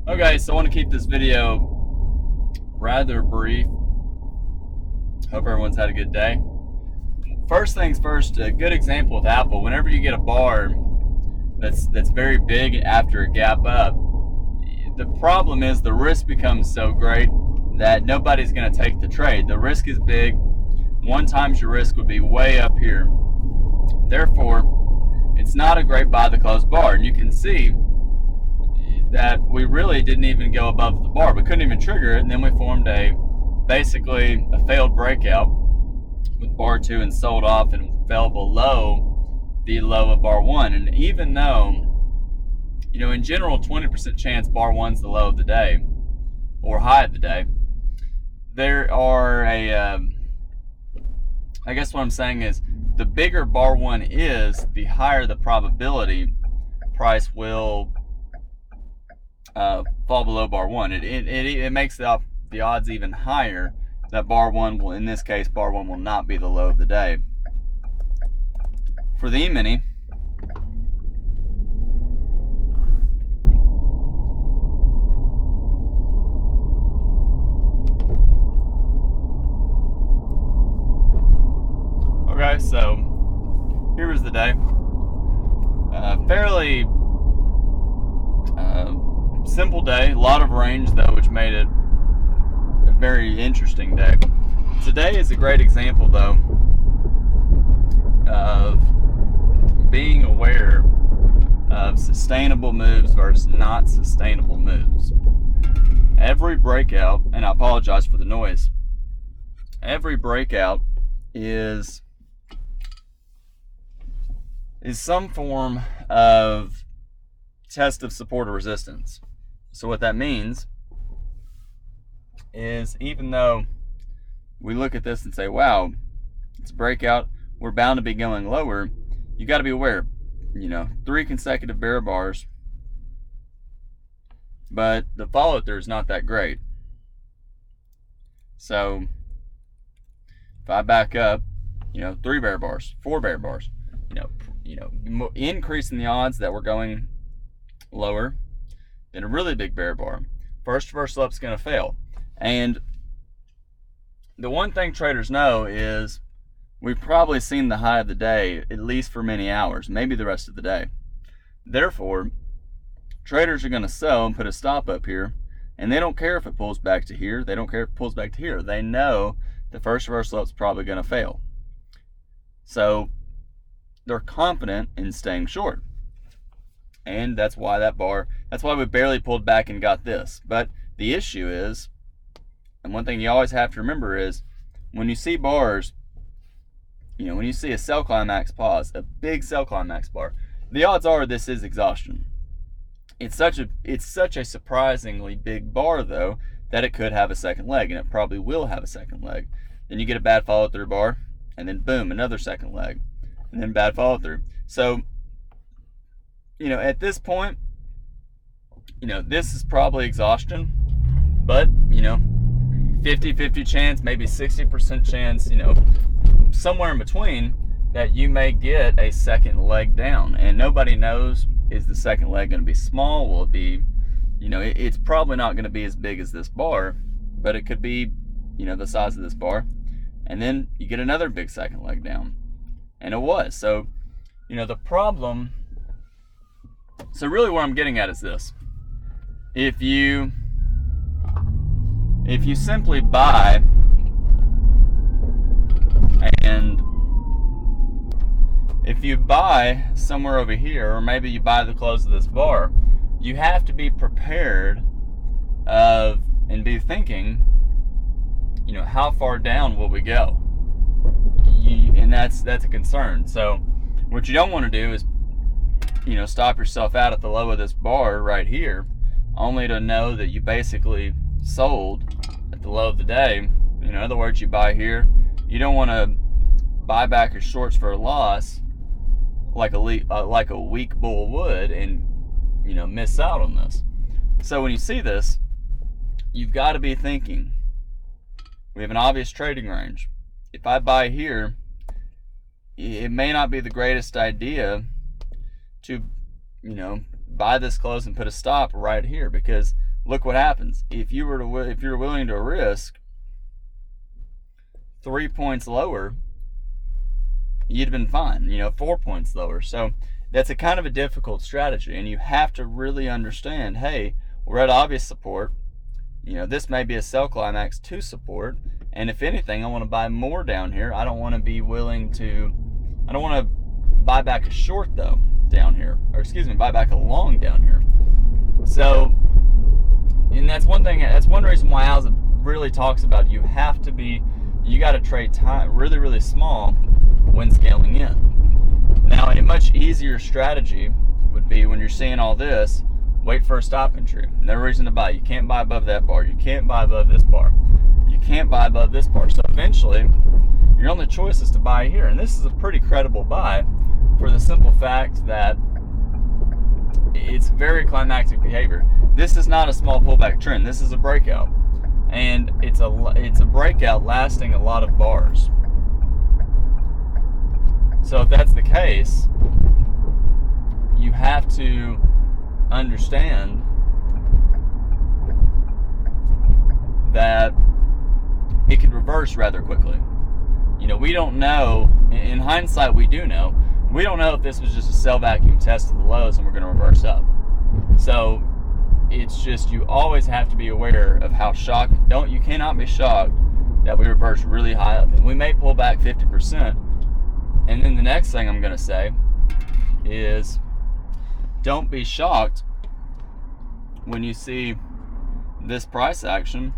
Okay, so I want to keep this video rather brief. Hope everyone's had a good day. First things first, a good example with Apple, whenever you get a bar that's very big after a gap up, the problem is the risk becomes so great that nobody's going to take the trade. The risk is big. 1 times your risk would be way up here. Therefore, it's not a great buy the close bar. And you can see that we really didn't even go above the bar. We couldn't even trigger it, and then we formed basically a failed breakout with bar 2 and sold off and fell below the low of bar 1. And even though, in general, 20% chance bar 1's the low of the day or high of the day, there are I guess what I'm saying is the bigger bar 1 is, the higher the probability price will fall below bar 1. It makes the odds even higher that bar 1 will, in this case, bar 1 will not be the low of the day. For the Emini, okay, so here was the day. Fairly simple day, a lot of range though, which made it a very interesting day. Today is a great example though of being aware of sustainable moves versus not sustainable moves. Every breakout, and I apologize for the noise, every breakout is some form of test of support or resistance. So what that means is, even though we look at this and say, wow, it's a breakout, we're bound to be going lower, you got to be aware, 3 consecutive bear bars, but the follow through is not that great. So if I back up, 3 bear bars, 4 bear bars, increasing the odds that we're going lower than a really big bear bar. First reversal up's going to fail. And the one thing traders know is we've probably seen the high of the day, at least for many hours, maybe the rest of the day. Therefore, traders are going to sell and put a stop up here, and they don't care if it pulls back to here. They don't care if it pulls back to here. They know the first reversal up's probably going to fail. So they're confident in staying short. And that's why we barely pulled back and got this. But the issue is, and one thing you always have to remember is, when you see bars, when you see a sell climax pause, a big sell climax bar, the odds are this is exhaustion. It's such a surprisingly big bar though that it could have a second leg, and it probably will have a second leg. Then you get a bad follow through bar, and then boom, another second leg, and then bad follow through. So at this point, this is probably exhaustion, but 50-50 chance, maybe 60% chance, somewhere in between, that you may get a second leg down. And nobody knows, is the second leg going to be small? Will it be, it's probably not going to be as big as this bar, but it could be, the size of this bar. And then you get another big second leg down. And it was. So, the problem, so really what I'm getting at is this. If you simply buy, and if you buy somewhere over here, or maybe you buy the close of this bar, you have to be prepared and be thinking, how far down will we go? And that's a concern. So what you don't want to do is stop yourself out at the low of this bar right here, only to know that you basically sold at the low of the day. In other words, you buy here. You don't want to buy back your shorts for a loss like a weak bull would, and miss out on this. So when you see this, you've got to be thinking, we have an obvious trading range. If I buy here, it may not be the greatest idea to buy this close and put a stop right here, because look what happens. If you're willing to risk 3 points lower, you'd have been fine, 4 points lower. So that's a kind of a difficult strategy, and you have to really understand, hey, we're at obvious support. This may be a sell climax to support, and if anything, I want to buy more down here. I don't want to buy back a short though down here, or buy back a long down here. So, and that's one reason why Alza really talks about you got to trade time really, really small when scaling in. Now, a much easier strategy would be, when you're seeing all this, wait for a stop entry. No reason to buy. You can't buy above that bar. You can't buy above this bar. You can't buy above this bar. So eventually, your only choice is to buy here. And this is a pretty credible buy for the simple fact that it's very climactic behavior. This is not a small pullback trend. This is a breakout. And it's a breakout lasting a lot of bars. So if that's the case, you have to understand that it could reverse rather quickly. We don't know. In hindsight, we do know. We don't know if this was just a sell vacuum test of the lows and we're going to reverse up. So it's just, you always have to be aware of how shocked. You cannot be shocked that we reverse really high up, and we may pull back 50%. And then the next thing I'm going to say is, don't be shocked when you see this price action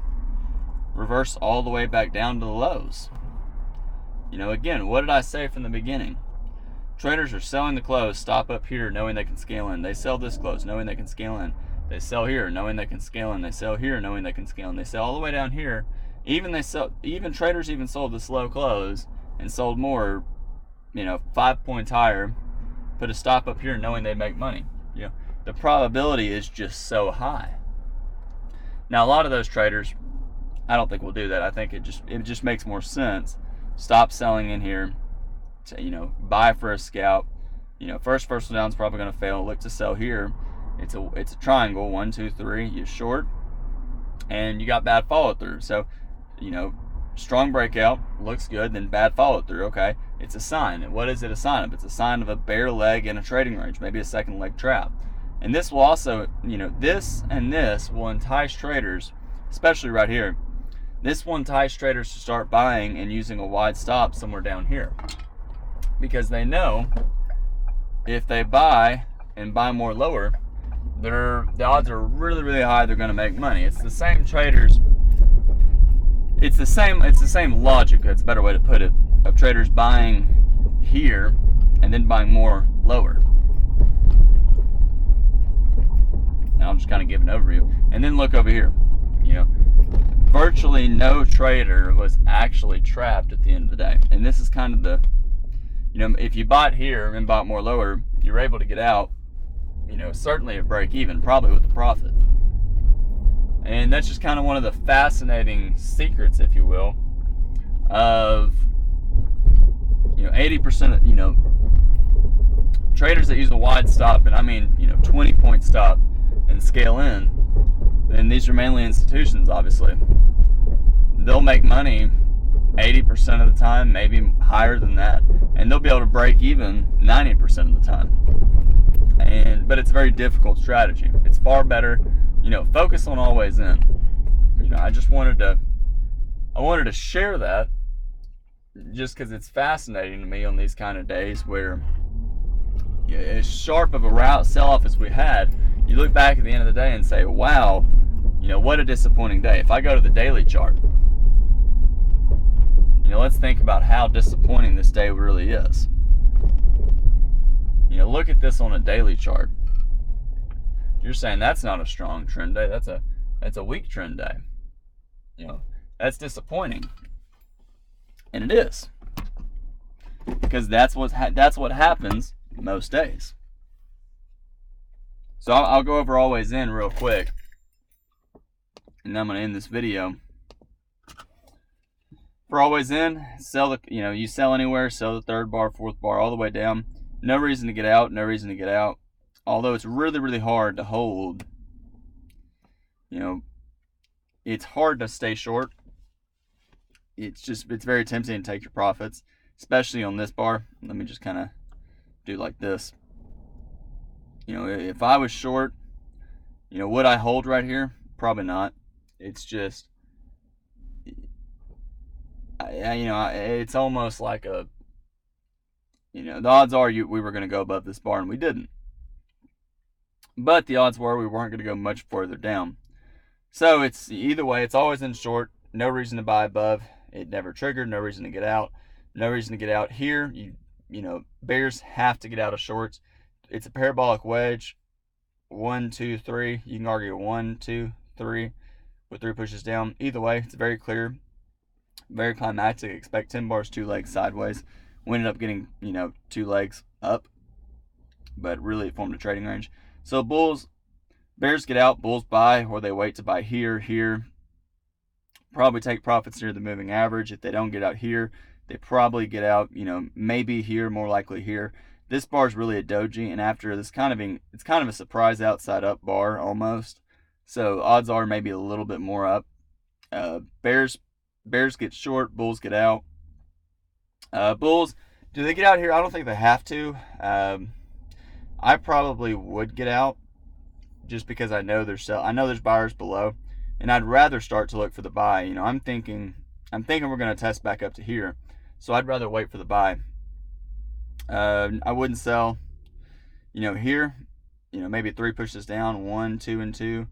reverse all the way back down to the lows. Again, what did I say from the beginning? Traders are selling the close, stop up here knowing they can scale in. They sell this close knowing they can scale in. They sell here knowing they can scale in. They sell here knowing they can scale in. They sell all the way down here. Even traders even sold the slow close and sold more, 5 points higher, put a stop up here knowing they make money. The probability is just so high. Now, a lot of those traders, I don't think will do that. I think it just makes more sense. Stop selling in here to, buy for a scalp. First down is probably going to fail. Look to sell here. It's a triangle, 1, 2, 3. You short, and you got bad follow through. So, strong breakout, looks good, then bad follow through. Okay, it's a sign. What is it a sign of? It's a sign of a bear leg in a trading range, maybe a second leg trap. And this will also, this and this will entice traders, especially right here. This will entice traders to start buying and using a wide stop somewhere down here, because they know if they buy and buy more lower, the odds are really, really high they're going to make money. It's the same traders. It's the same logic. That's a better way to put it. Of traders buying here and then buying more lower. Now I'm just kind of giving an overview. And then look over here. Virtually no trader was actually trapped at the end of the day. And this is kind of the, if you bought here and bought more lower, you're able to get out, certainly at break even, probably with the profit. And that's just kind of one of the fascinating secrets, if you will, of 80% of traders that use a wide stop, and I mean 20-point stop and scale in. And these are mainly institutions, obviously. They'll make money 80% of the time, maybe higher than that, and they'll be able to break even 90% of the time. But it's a very difficult strategy. It's far better, focus on always in. I just wanted to share that, just because it's fascinating to me on these kind of days where, as sharp of a route sell-off as we had, you look back at the end of the day and say, wow, what a disappointing day. If I go to the daily chart, let's think about how disappointing this day really is. Look at this on a daily chart. You're saying that's not a strong trend day. That's a weak trend day. That's disappointing, and it is, because that's what happens most days. So I'll go over always in real quick, and then I'm going to end this video. For always in, sell you sell anywhere, sell the third bar, fourth bar, all the way down. No reason to get out, no reason to get out. Although it's really, really hard to hold you know, it's hard to stay short. It's very tempting to take your profits, especially on this bar. Let me just kind of do like this. You know, if I was short, you know, would I hold right here? Probably not. It's just, you know, it's almost like a, you know, the odds are we were going to go above this bar, and we didn't. But the odds were we weren't going to go much further down. So it's either way, it's always in short. No reason to buy above. It never triggered. No reason to get out. No reason to get out here. You know, bears have to get out of shorts. It's a parabolic wedge. 1, 2, 3. You can argue 1, 2, 3 with 3 pushes down. Either way, it's very clear, very climactic. Expect 10 bars, 2 legs sideways. We ended up getting, you know, 2 legs up, but really it formed a trading range. So bears get out, bulls buy, or they wait to buy here. Probably take profits near the moving average. If they don't get out here, they probably get out, you know, maybe here, more likely here. This bar is really a doji, and after this it's kind of a surprise outside up bar almost. So odds are maybe a little bit more up. Bears get short, bulls get out. Bulls, do they get out here? I don't think they have to. I probably would get out just because I know there's buyers below, and I'd rather start to look for the buy. You know, I'm thinking we're going to test back up to here, so I'd rather wait for the buy. I wouldn't sell, you know, here, you know, maybe 3 pushes down, 1, 2, and 2.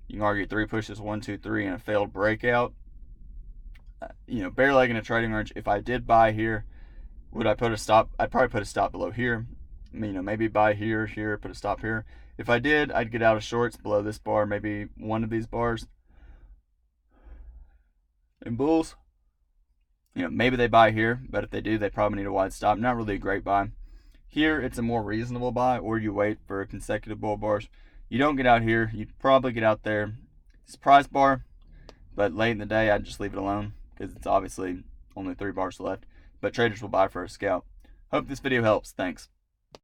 You can argue 3 pushes, 1, 2, 3, and a failed breakout. You know, bear leg in a trading range. If I did buy here, would I put a stop? I'd probably put a stop below here. I mean, you know, maybe buy here, put a stop here. If I did, I'd get out of shorts below this bar, maybe one of these bars. And bulls, you know, maybe they buy here, but if they do, they probably need a wide stop. Not really a great buy. Here, it's a more reasonable buy, or you wait for consecutive bull bars. You don't get out here. You'd probably get out there. Surprise bar, but late in the day, I'd just leave it alone because it's obviously only 3 bars left. But traders will buy for a scalp. Hope this video helps. Thanks.